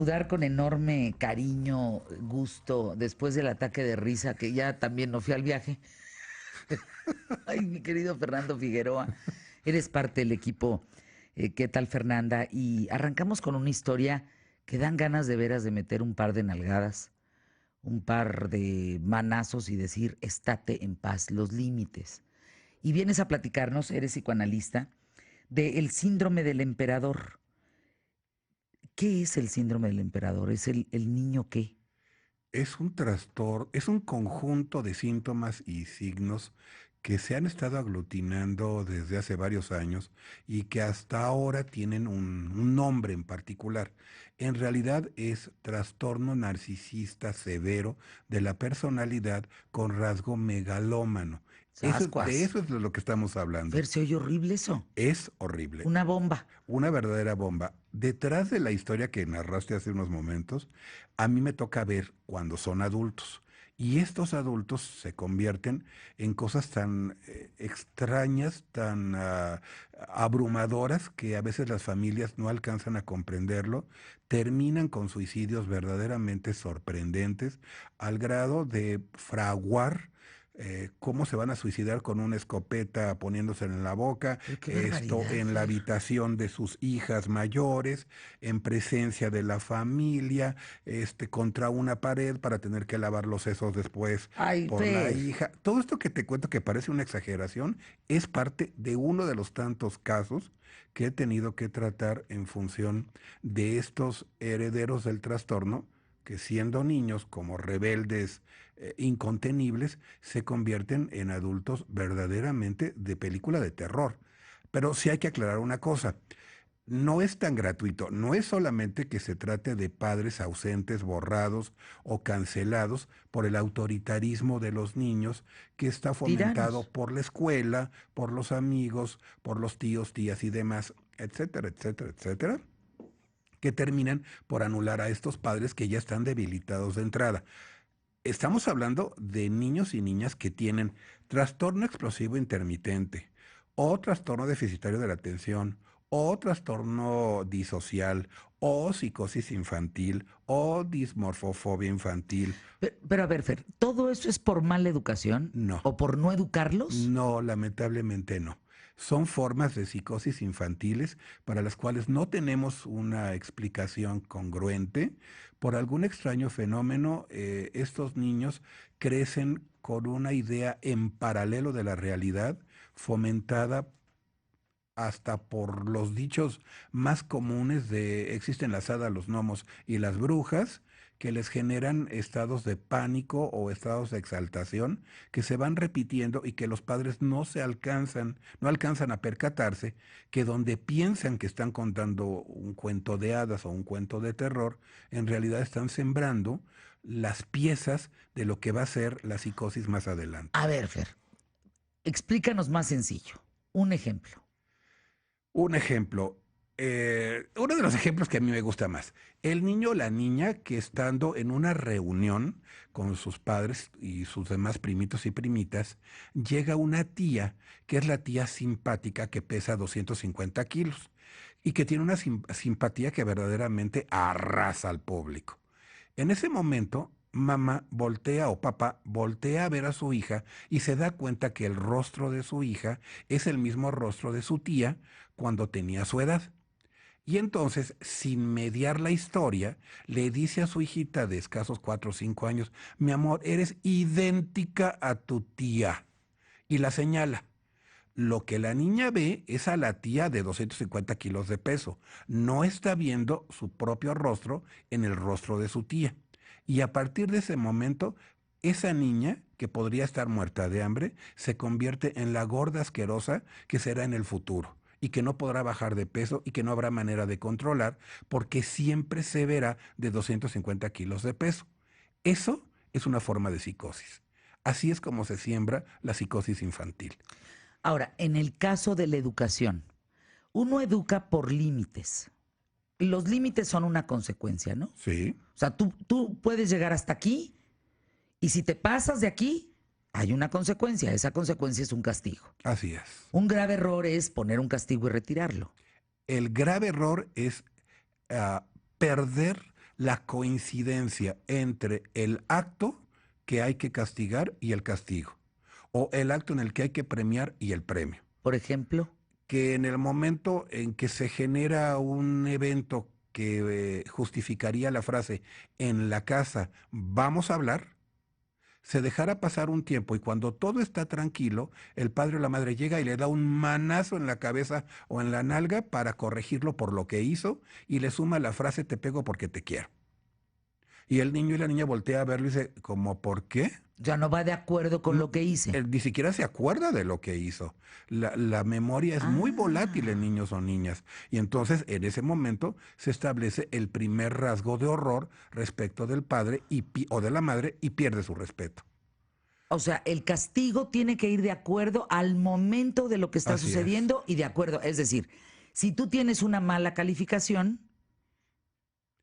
Saludar con enorme cariño, gusto, después del ataque de risa, que ya también no fui al viaje. Ay, mi querido Fernando Figueroa, eres parte del equipo. ¿Qué tal, Fernanda? Y arrancamos con una historia que dan ganas de veras de meter un par de nalgadas, un par de manazos y decir, estate en paz, los límites. Y vienes a platicarnos, eres psicoanalista, del síndrome del emperador. ¿Qué es el síndrome del emperador? ¿Es el niño qué? Es un trastorno, es un conjunto de síntomas y signos que se han estado aglutinando desde hace varios años y que hasta ahora tienen un nombre en particular. En realidad es trastorno narcisista severo de la personalidad con rasgo megalómano. De Sascuas. eso es de lo que estamos hablando. Fer, se oye horrible eso. Es horrible. Una bomba. Una verdadera bomba. Detrás de la historia que narraste hace unos momentos, a mí me toca ver cuando son adultos. Y estos adultos se convierten en cosas tan extrañas, tan abrumadoras, que a veces las familias no alcanzan a comprenderlo, terminan con suicidios verdaderamente sorprendentes, al grado de fraguar cómo se van a suicidar con una escopeta poniéndose en la boca, Pero qué esto barbaridad, en la Fer. habitación de sus hijas mayores, en presencia de la familia, contra una pared para tener que lavar los sesos después Ay, por la Fer. hija. Todo esto que te cuento que parece una exageración es parte de uno de los tantos casos que he tenido que tratar en función de estos herederos del trastorno que siendo niños como rebeldes incontenibles se convierten en adultos verdaderamente de película de terror. Pero sí hay que aclarar una cosa, no es tan gratuito, no es solamente que se trate de padres ausentes, borrados o cancelados por el autoritarismo de los niños que está fomentado Tiranos. por la escuela, por los amigos, por los tíos, tías y demás, etcétera, etcétera, etcétera, que terminan por anular a estos padres que ya están debilitados de entrada. Estamos hablando de niños y niñas que tienen trastorno explosivo intermitente o trastorno deficitario de la atención o trastorno disocial o psicosis infantil o dismorfofobia infantil. Pero, a ver, Fer, ¿todo eso es por mala educación No. o por no educarlos? No, lamentablemente no. Son formas de psicosis infantiles para las cuales no tenemos una explicación congruente. Por algún extraño fenómeno, estos niños crecen con una idea en paralelo de la realidad, fomentada hasta por los dichos más comunes de existen las hadas, los gnomos y las brujas, que les generan estados de pánico o estados de exaltación que se van repitiendo y que los padres no alcanzan a percatarse que donde piensan que están contando un cuento de hadas o un cuento de terror, en realidad están sembrando las piezas de lo que va a ser la psicosis más adelante. A ver, Fer, explícanos más sencillo. Un ejemplo. Un ejemplo, uno de los ejemplos que a mí me gusta más, el niño o la niña que estando en una reunión con sus padres y sus demás primitos y primitas, llega una tía, que es la tía simpática que pesa 250 kilos y que tiene una simpatía que verdaderamente arrasa al público. En ese momento, mamá voltea o papá voltea a ver a su hija y se da cuenta que el rostro de su hija es el mismo rostro de su tía cuando tenía su edad. Y entonces, sin mediar la historia, le dice a su hijita de escasos 4 o 5 años, mi amor, eres idéntica a tu tía. Y la señala. Lo que la niña ve es a la tía de 250 kilos de peso. No está viendo su propio rostro en el rostro de su tía. Y a partir de ese momento, esa niña, que podría estar muerta de hambre, se convierte en la gorda asquerosa que será en el futuro y que no podrá bajar de peso y que no habrá manera de controlar porque siempre se verá de 250 kilos de peso. Eso es una forma de psicosis. Así es como se siembra la psicosis infantil. Ahora, en el caso de la educación, uno educa por límites. Los límites son una consecuencia, ¿no? Sí, O sea, tú puedes llegar hasta aquí y si te pasas de aquí, hay una consecuencia. Esa consecuencia es un castigo. así es. Un grave error es poner un castigo y retirarlo. El grave error es ah, perder la coincidencia entre el acto que hay que castigar y el castigo, o el acto en el que hay que premiar y el premio. Por ejemplo, Que en el momento en que se genera un evento que justificaría la frase en la casa vamos a hablar, se dejara pasar un tiempo y cuando todo está tranquilo, el padre o la madre llega y le da un manazo en la cabeza o en la nalga para corregirlo por lo que hizo y le suma la frase te pego porque te quiero. Y el niño y la niña voltea a verlo y dice, ¿cómo por qué? ya no va de acuerdo con No, lo que hice. él ni siquiera se acuerda de lo que hizo. La memoria es muy volátil en Ah, niños o niñas. Y entonces en ese momento se establece el primer rasgo de horror respecto del padre o de la madre y pierde su respeto. o sea, el castigo tiene que ir de acuerdo al momento de lo que está Así es. sucediendo y de acuerdo, es decir, si tú tienes una mala calificación,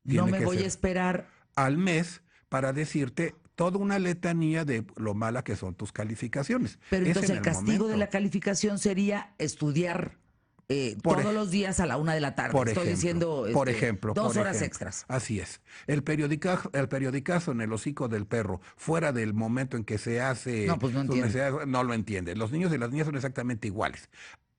no Tiene me que voy a ser esperar. al mes para decirte toda una letanía de lo mala que son tus calificaciones. Pero Es entonces en el el castigo de la momento. calificación sería estudiar Por, todos los días a la 1 de la tarde. Por Estoy ejemplo, diciendo por ejemplo, dos por horas ejemplo. extras. Así es. El periodicazo en el hocico del perro, fuera del momento en que se No, hace pues no sus entiende. necesidades, no lo entiende. Los niños y las niñas son exactamente iguales.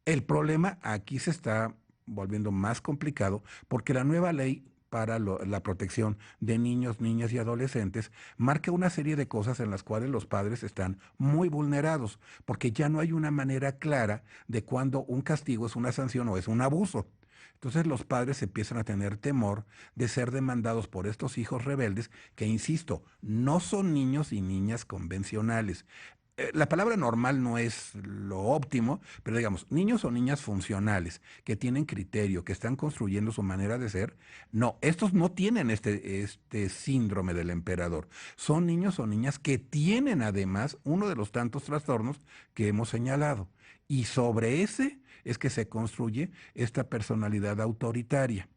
El problema aquí se está volviendo más complicado porque la nueva ley para la protección de niños, niñas y adolescentes marca una serie de cosas en las cuales los padres están muy vulnerados, porque ya no hay una manera clara de cuándo un castigo es una sanción o es un abuso. Entonces los padres empiezan a tener temor de ser demandados por estos hijos rebeldes que, insisto, no son niños y niñas convencionales. La palabra normal no es lo óptimo, pero digamos, niños o niñas funcionales, que tienen criterio, que están construyendo su manera de ser, no, estos no tienen este síndrome del emperador. Son niños o niñas que tienen además uno de los tantos trastornos que hemos señalado. Y sobre ese es que se construye esta personalidad autoritaria.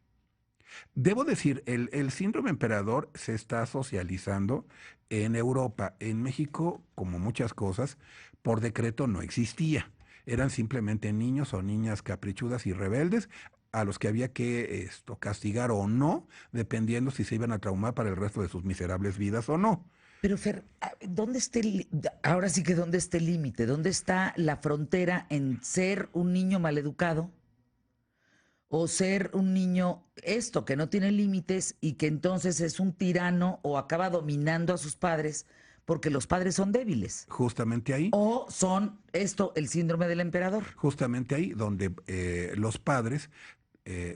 Debo decir, el síndrome emperador se está socializando en Europa. En México, como muchas cosas, por decreto no existía. Eran simplemente niños o niñas caprichudas y rebeldes a los que había que castigar o no, dependiendo si se iban a traumar para el resto de sus miserables vidas o no. Pero Fer, ¿dónde está ahora sí que dónde está el límite? ¿Dónde está la frontera en ser un niño maleducado o ser un niño esto que no tiene límites y que entonces es un tirano o acaba dominando a sus padres porque los padres son débiles? Justamente ahí ¿O son esto el síndrome del emperador? Justamente ahí donde los padres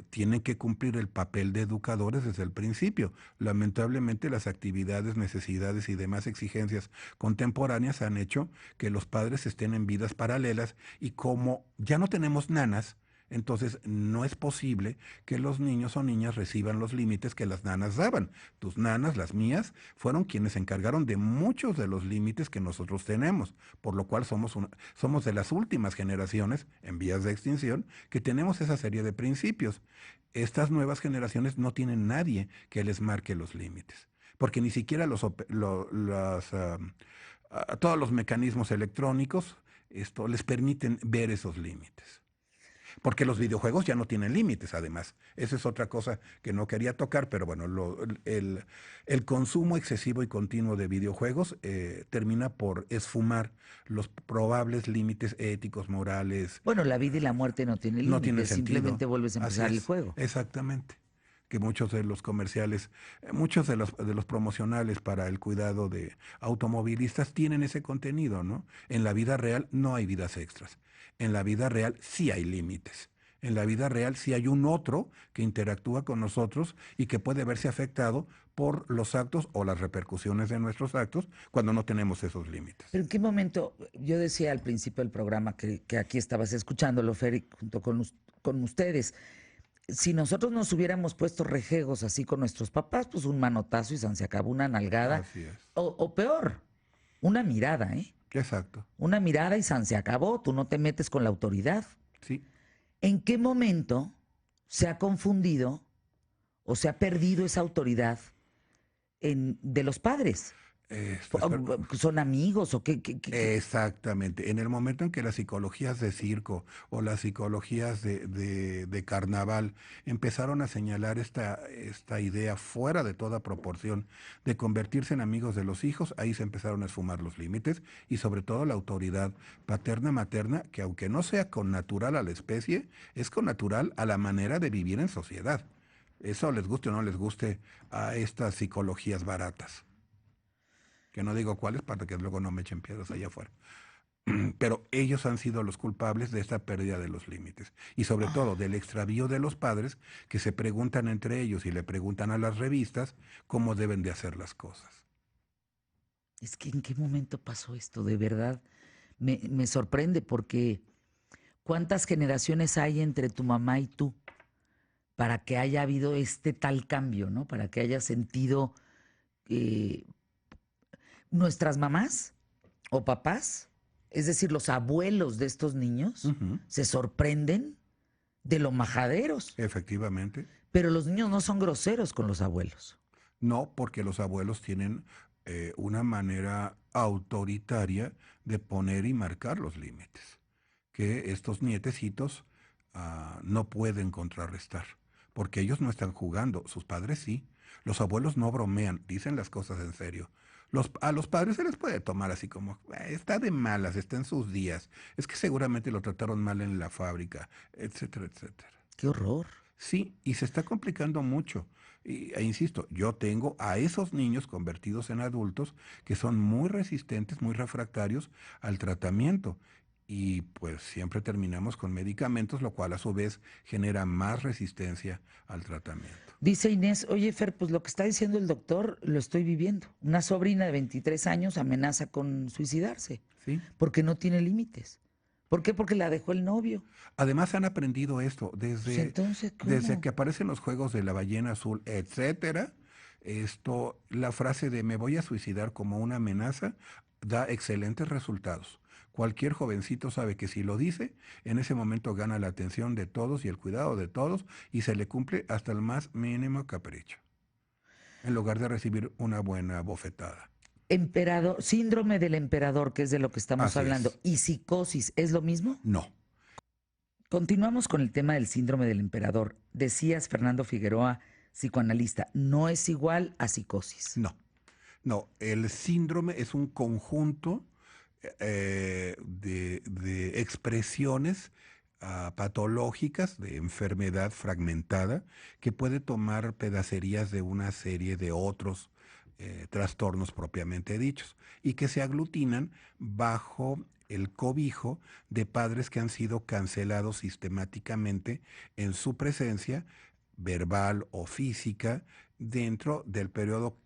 tienen que cumplir el papel de educadores desde el principio. Lamentablemente las actividades, necesidades y demás exigencias contemporáneas han hecho que los padres estén en vidas paralelas y como ya no tenemos nanas, entonces no es posible que los niños o niñas reciban los límites que las nanas daban. Tus nanas, las mías, fueron quienes se encargaron de muchos de los límites que nosotros tenemos, por lo cual somos de las últimas generaciones en vías de extinción que tenemos esa serie de principios. Estas nuevas generaciones no tienen nadie que les marque los límites, porque ni siquiera todos los mecanismos electrónicos les permiten ver esos límites. Porque los videojuegos ya no tienen límites, además. Esa es otra cosa que no quería tocar, pero bueno, el consumo excesivo y continuo de videojuegos termina por esfumar los probables límites éticos, morales. Bueno, la vida y la muerte no tienen No tiene límites, sentido. simplemente vuelves a Así empezar el es, juego. exactamente. Que muchos de los comerciales, muchos de los promocionales para el cuidado de automovilistas tienen ese contenido, ¿no? En la vida real no hay vidas extras. En la vida real sí hay límites. En la vida real sí hay un otro que interactúa con nosotros y que puede verse afectado por los actos o las repercusiones de nuestros actos cuando no tenemos esos límites. Pero ¿en qué momento? Yo decía al principio del programa que aquí estabas escuchándolo, Fer, y junto con ustedes. Si nosotros nos hubiéramos puesto rejegos así con nuestros papás, pues un manotazo y se acabó, una nalgada, Así es. o peor, una mirada, ¿eh? Exacto. Una mirada y se acabó, tú no te metes con la autoridad. Sí. ¿En qué momento se ha confundido o se ha perdido esa autoridad de los padres? ¿Son amigos o qué? Exactamente. En el momento en que las psicologías de circo o las psicologías de carnaval empezaron a señalar esta idea fuera de toda proporción de convertirse en amigos de los hijos, ahí se empezaron a esfumar los límites y sobre todo la autoridad paterna-materna, que aunque no sea connatural a la especie, es connatural a la manera de vivir en sociedad. Eso les guste o no les guste a estas psicologías baratas, que no digo cuáles para que luego no me echen piedras allá afuera. Pero ellos han sido los culpables de esta pérdida de los límites y sobre todo del extravío de los padres que se preguntan entre ellos y le preguntan a las revistas cómo deben de hacer las cosas. Es que ¿en qué momento pasó esto? De verdad, me sorprende porque ¿cuántas generaciones hay entre tu mamá y tú para que haya habido este tal cambio, ¿no? Para que haya sentido nuestras mamás o papás, es decir, los abuelos de estos niños, se sorprenden de lo majaderos. Efectivamente. Pero los niños no son groseros con los abuelos. No, porque los abuelos tienen una manera autoritaria de poner y marcar los límites, que estos nietecitos no pueden contrarrestar, porque ellos no están jugando, sus padres sí. Los abuelos no bromean, dicen las cosas en serio. A los padres se les puede tomar así como, está de malas, está en sus días, es que seguramente lo trataron mal en la fábrica, etcétera, etcétera. ¡Qué horror! Sí, y se está complicando mucho. E insisto, yo tengo a esos niños convertidos en adultos que son muy resistentes, muy refractarios al tratamiento. Y pues siempre terminamos con medicamentos, lo cual a su vez genera más resistencia al tratamiento. Dice Inés, oye Fer, pues lo que está diciendo el doctor lo estoy viviendo. Una sobrina de 23 años amenaza con suicidarse. ¿Sí? Porque no tiene límites. ¿Por qué? Porque la dejó el novio. Además han aprendido esto Pues desde, entonces, ¿cómo? desde que aparecen los juegos de la ballena azul, etcétera. La frase de me voy a suicidar como una amenaza da excelentes resultados. Cualquier jovencito sabe que si lo dice, en ese momento gana la atención de todos y el cuidado de todos y se le cumple hasta el más mínimo capricho, en lugar de recibir una buena bofetada. Síndrome del emperador, que es de lo que estamos Así hablando, es. y psicosis, ¿es lo mismo? No. Continuamos con el tema del síndrome del emperador. Decías, Fernando Figueroa, psicoanalista, no es igual a psicosis. No, el síndrome es un conjunto de expresiones patológicas de enfermedad fragmentada que puede tomar pedacerías de una serie de otros trastornos propiamente dichos y que se aglutinan bajo el cobijo de padres que han sido cancelados sistemáticamente en su presencia verbal o física dentro del periodo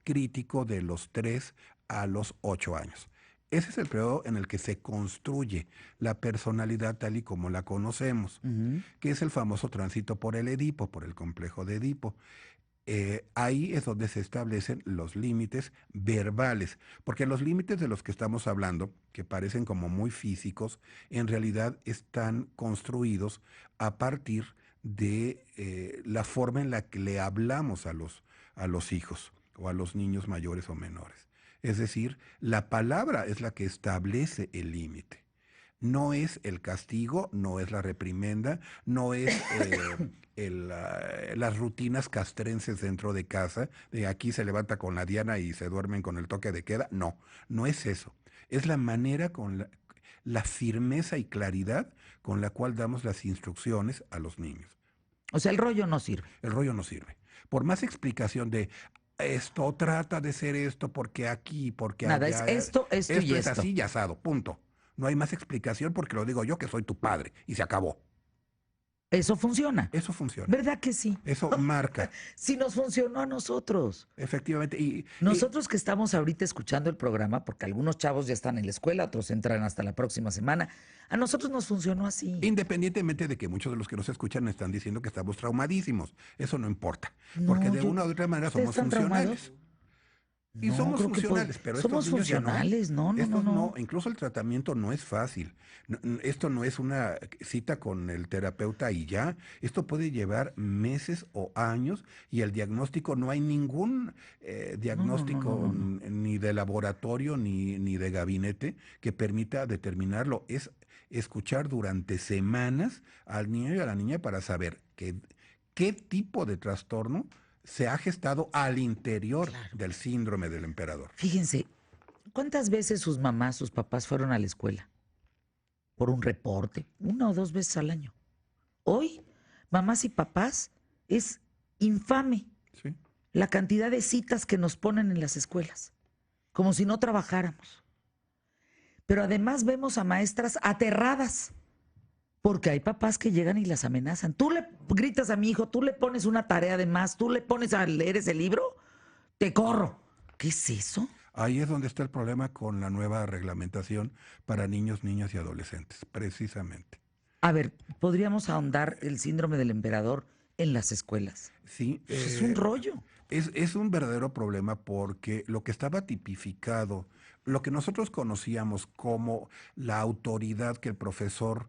crítico de los 3 a los 8 años. Ese es el periodo en el que se construye la personalidad tal y como la conocemos, que es el famoso tránsito por el Edipo, por el complejo de Edipo. Ahí es donde se establecen los límites verbales, porque los límites de los que estamos hablando, que parecen como muy físicos, en realidad están construidos a partir de la forma en la que le hablamos a los hijos o a los niños mayores o menores. Es decir, la palabra es la que establece el límite. No es el castigo, no es la reprimenda, no es las rutinas castrenses dentro de casa, de aquí se levanta con la diana y se duermen con el toque de queda. No, no es eso. Es la manera con la firmeza y claridad con la cual damos las instrucciones a los niños. O sea, el rollo no sirve. El rollo no sirve. Por más explicación de esto trata de ser esto, porque aquí, porque Nada, allá. es esto y esto es esto. así y asado, punto. No hay más explicación porque lo digo yo que soy tu padre y se acabó. Eso funciona. Eso funciona. ¿Verdad que sí? Eso marca. Sí nos funcionó a nosotros. Efectivamente. Nosotros que estamos ahorita escuchando el programa, porque algunos chavos ya están en la escuela, otros entran hasta la próxima semana, a nosotros nos funcionó así. Independientemente de que muchos de los que nos escuchan están diciendo que estamos traumadísimos, eso no importa. No, Porque de una u otra manera somos funcionales. Y No, somos creo que funcionales, pero estos somos niños ya no. funcionales. No, no, no, Estos no, no. incluso el tratamiento no es fácil. Esto no es una cita con el terapeuta y ya. Esto puede llevar meses o años y el diagnóstico, no hay ningún No, no, no, no, diagnóstico no, no. ni de laboratorio ni de gabinete que permita determinarlo. Es escuchar durante semanas al niño y a la niña para saber qué tipo de trastorno se ha gestado al interior Claro. del síndrome del emperador. Fíjense, ¿cuántas veces sus mamás, sus papás fueron a la escuela por un reporte? 1 o 2 veces al año. Hoy, mamás y papás, es infame Sí. la cantidad de citas que nos ponen en las escuelas, como si no trabajáramos. Pero además vemos a maestras aterradas, porque hay papás que llegan y las amenazan. Tú le gritas a mi hijo, tú le pones una tarea de más, tú le pones a leer ese libro, te corro. ¿Qué es eso? Ahí es donde está el problema con la nueva reglamentación para niños, niñas y adolescentes, precisamente. A ver, podríamos ahondar el síndrome del emperador en las escuelas. Sí, Pues es un rollo. es un verdadero problema porque lo que estaba tipificado, lo que nosotros conocíamos como la autoridad que el profesor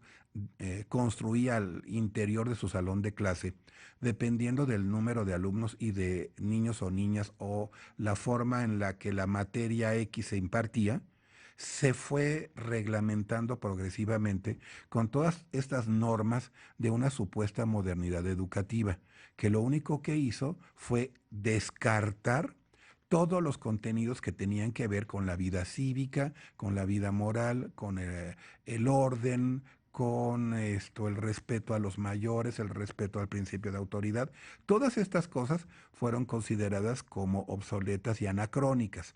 construía al interior de su salón de clase, dependiendo del número de alumnos y de niños o niñas o la forma en la que la materia X se impartía, se fue reglamentando progresivamente con todas estas normas de una supuesta modernidad educativa, que lo único que hizo fue descartar todos los contenidos que tenían que ver con la vida cívica, con la vida moral, con el orden, con el respeto a los mayores, el respeto al principio de autoridad. Todas estas cosas fueron consideradas como obsoletas y anacrónicas.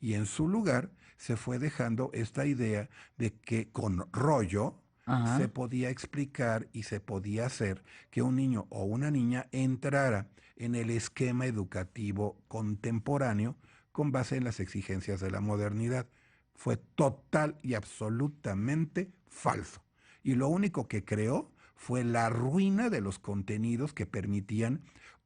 Y en su lugar se fue dejando esta idea de que con rollo se Ajá. podía explicar y se podía hacer que un niño o una niña entrara en el esquema educativo contemporáneo con base en las exigencias de la modernidad. Fue total y absolutamente falso. Y lo único que creó fue la ruina de los contenidos que permitían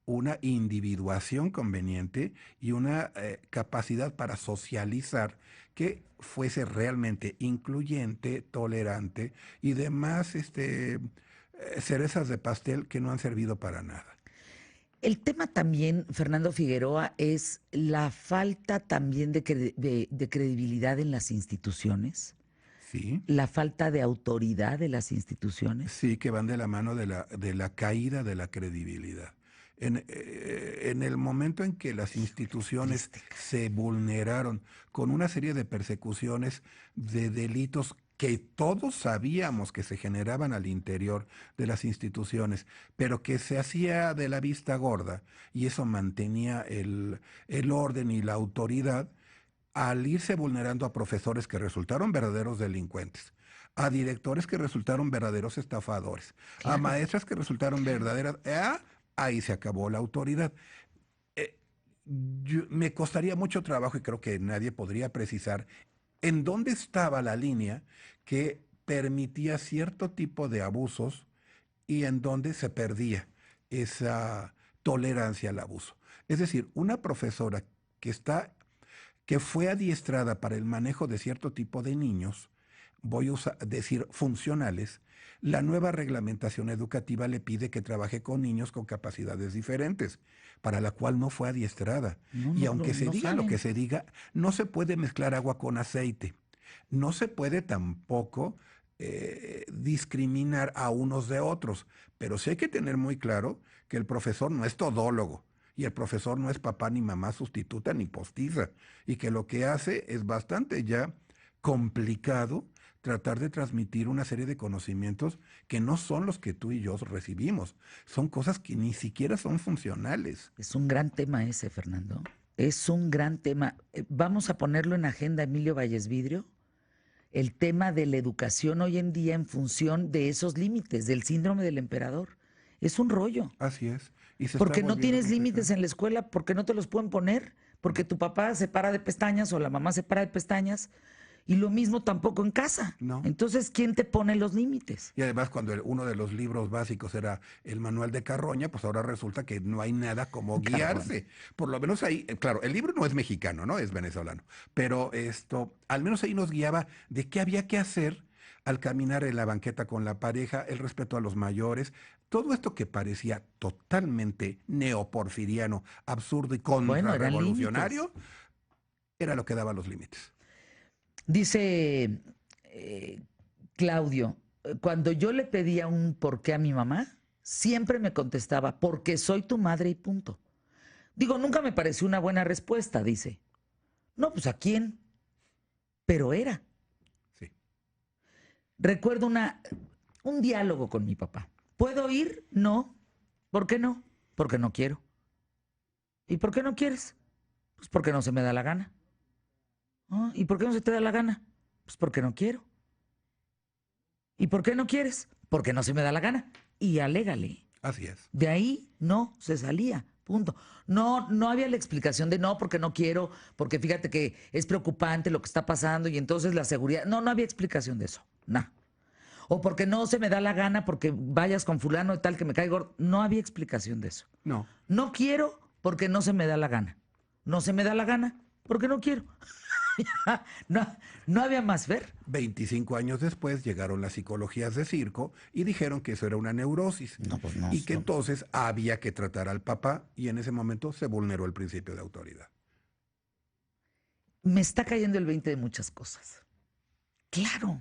una individuación conveniente y una capacidad para socializar que fuese realmente incluyente, tolerante y demás cerezas de pastel que no han servido para nada. El tema también, Fernando Figueroa, es la falta también de credibilidad en las instituciones, Sí, la falta de autoridad de las instituciones. sí, que van de la mano de la caída de la credibilidad. En el momento en que las instituciones Triste, cara. se vulneraron con una serie de persecuciones de delitos que todos sabíamos que se generaban al interior de las instituciones, pero que se hacía de la vista gorda y eso mantenía el orden y la autoridad, al irse vulnerando a profesores que resultaron verdaderos delincuentes, a directores que resultaron verdaderos estafadores, a Claro, maestras que resultaron claro. verdaderas, ahí se acabó la autoridad. Eh, Me costaría mucho trabajo y creo que nadie podría precisar en dónde estaba la línea que permitía cierto tipo de abusos y en dónde se perdía esa tolerancia al abuso. Es decir, una profesora que está que fue adiestrada para el manejo de cierto tipo de niños, voy a decir funcionales, la nueva reglamentación educativa le pide que trabaje con niños con capacidades diferentes, para la cual no fue adiestrada. No, Y no, aunque se no diga lo que saben. se diga, no se puede mezclar agua con aceite. No se puede tampoco discriminar a unos de otros, pero sí hay que tener muy claro que el profesor no es todólogo y el profesor no es papá ni mamá sustituta ni postiza y que lo que hace es bastante ya complicado tratar de transmitir una serie de conocimientos que no son los que tú y yo recibimos, son cosas que ni siquiera son funcionales. Es un gran tema ese, Fernando. Es un gran tema. Vamos a ponerlo en agenda, Emilio Valles Vidrio, el tema de la educación hoy en día en función de esos límites, del síndrome del emperador. Es un rollo. Así es, y se está Porque no volviendo tienes límites complicado. en la escuela, porque no te los pueden poner, porque tu papá se para de pestañas o la mamá se para de pestañas Y lo mismo tampoco en casa. No. Entonces, ¿quién te pone los límites? Y además, cuando uno de los libros básicos era el manual de Carroña, pues ahora resulta que no hay nada como guiarse. Por lo menos ahí, claro, el libro no es mexicano, ¿no? Es venezolano. Pero al menos ahí nos guiaba de qué había que hacer al caminar en la banqueta con la pareja, el respeto a los mayores, todo esto que parecía totalmente neoporfiriano, absurdo y Bueno, eran contrarrevolucionario, límites. era lo que daba los límites. Dice Claudio, cuando yo le pedía un por qué a mi mamá, siempre me contestaba, porque soy tu madre y punto. Digo, nunca me pareció una buena respuesta, dice. No, pues ¿a quién? Pero era. Sí. Recuerdo un diálogo con mi papá. ¿Puedo ir? No. ¿Por qué no? Porque no quiero. ¿Y por qué no quieres? Pues porque no se me da la gana. ¿Ah? ¿Y por qué no se te da la gana? Pues porque no quiero. ¿Y por qué no quieres? Porque no se me da la gana. Y alégale. Así es. De ahí no se salía. Punto. No, no había la explicación de no, porque no quiero, porque fíjate que es preocupante lo que está pasando y entonces la seguridad. No, no había explicación de eso. No. O porque no se me da la gana, porque vayas con fulano y tal que me cae gordo. No había explicación de eso. No. No quiero porque no se me da la gana. No se me da la gana porque no quiero. No, no había más ver. 25 años después llegaron las psicologías de circo y dijeron que eso era una neurosis No, pues no. y que entonces había que tratar al papá y en ese momento se vulneró el principio de autoridad. Me está cayendo el 20 de muchas cosas. Claro.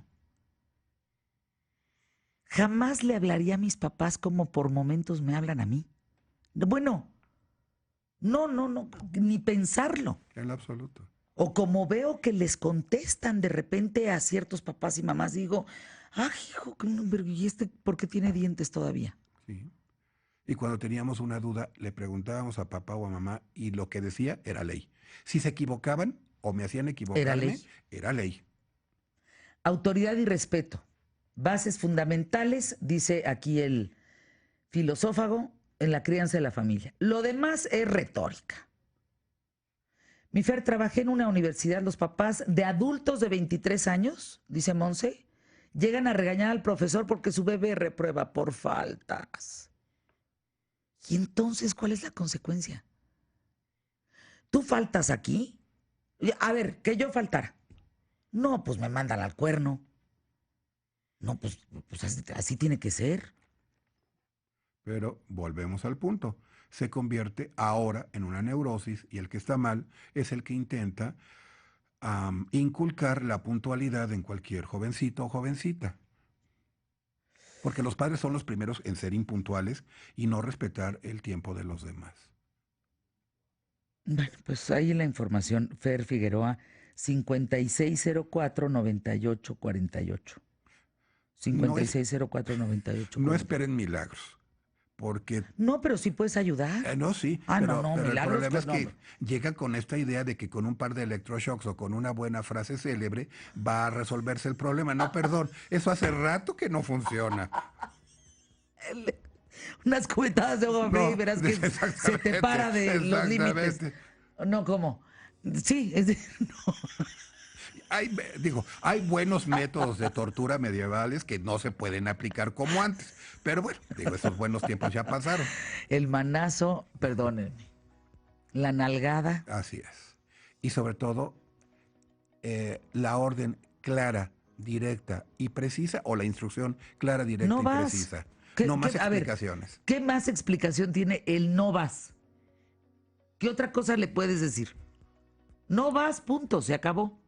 Jamás le hablaría a mis papás como por momentos me hablan a mí. Bueno, no, ni pensarlo. En lo absoluto. O como veo que les contestan de repente a ciertos papás y mamás, digo, ay, hijo, ¿y este por qué tiene dientes todavía? Sí. Y cuando teníamos una duda, le preguntábamos a papá o a mamá y lo que decía era ley. Si se equivocaban o me hacían Era equivocarme, ley. era ley. Autoridad y respeto. Bases fundamentales, dice aquí el filosófago, en la crianza de la familia. Lo demás es retórica. Mi Fer, trabajé en una universidad, los papás de adultos de 23 años, dice Monse, llegan a regañar al profesor porque su bebé reprueba por faltas. ¿Y entonces cuál es la consecuencia? ¿Tú faltas aquí? A ver, que yo faltara. No, pues me mandan al cuerno. No, pues así tiene que ser. Pero volvemos al punto. Se convierte ahora en una neurosis y el que está mal es el que intenta inculcar la puntualidad en cualquier jovencito o jovencita. Porque los padres son los primeros en ser impuntuales y no respetar el tiempo de los demás. Bueno, pues ahí la información. Fer Figueroa, 5604-9848. No, 5604-9848. no esperen milagros, porque No, pero sí puedes ayudar. no, sí, No, pero el milagros problema es no. que llega con esta idea de que con un par de electroshocks o con una buena frase célebre va a resolverse el problema. No, perdón, eso hace rato que no funciona. Unas cubetadas de agua fría y verás que se te para de los límites. No, ¿cómo? Sí, no. Hay buenos métodos de tortura medievales que no se pueden aplicar como antes. Pero bueno, esos buenos tiempos ya pasaron. El manazo, perdónenme. La nalgada. Así es. Y sobre todo, la orden clara, directa y precisa, o la instrucción clara, directa y precisa. No más explicaciones. A ver, ¿qué más explicación tiene el no vas? ¿Qué otra cosa le puedes decir? No vas, punto, se acabó.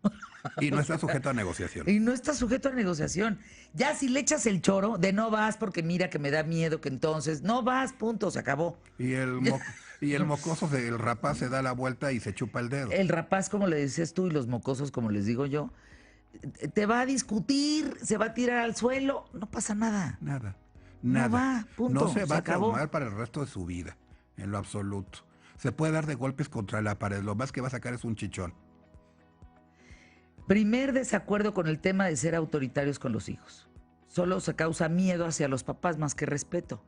Y no está sujeto a negociación. Y no está sujeto a negociación. Ya si le echas el choro de no vas porque mira que me da miedo que entonces, no vas, punto, se acabó. Y el mocoso, el rapaz se da la vuelta y se chupa el dedo. El rapaz, como le dices tú, y los mocosos, como les digo yo, te va a discutir, se va a tirar al suelo, no pasa nada. Nada. No va, punto, No se va a acabó. traumar para el resto de su vida, en lo absoluto. Se puede dar de golpes contra la pared, lo más que va a sacar es un chichón. Primer desacuerdo con el tema de ser autoritarios con los hijos. Solo se causa miedo hacia los papás más que respeto.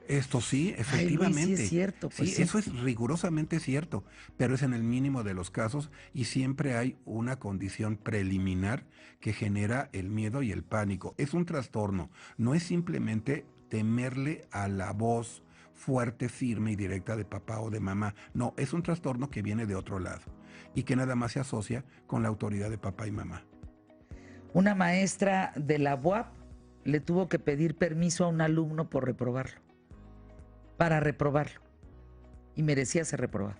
Esto sí, Ay, Luis, efectivamente. sí es cierto. Pues Sí, sí. eso es rigurosamente cierto, pero es en el mínimo de los casos y siempre hay una condición preliminar que genera el miedo y el pánico. Es un trastorno, no es simplemente temerle a la voz fuerte, firme y directa de papá o de mamá. No, es un trastorno que viene de otro lado y que nada más se asocia con la autoridad de papá y mamá. Una maestra de la UAP le tuvo que pedir permiso a un alumno por reprobarlo, para reprobarlo, y merecía ser reprobado.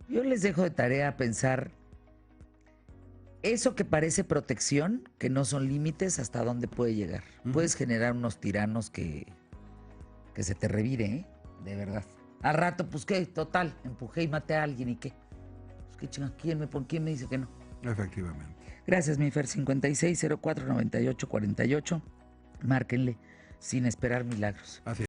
Yo les dejo de tarea pensar eso que parece protección, que no son límites, hasta dónde puede llegar. Puedes generar unos tiranos que se te revire, ¿eh? De verdad. Al rato, pues qué, total, empujé y maté a alguien y qué. Pues qué chinga, ¿quién me dice que no? Efectivamente. Gracias, mi Fer, 56049848. Márquenle sin esperar milagros. Así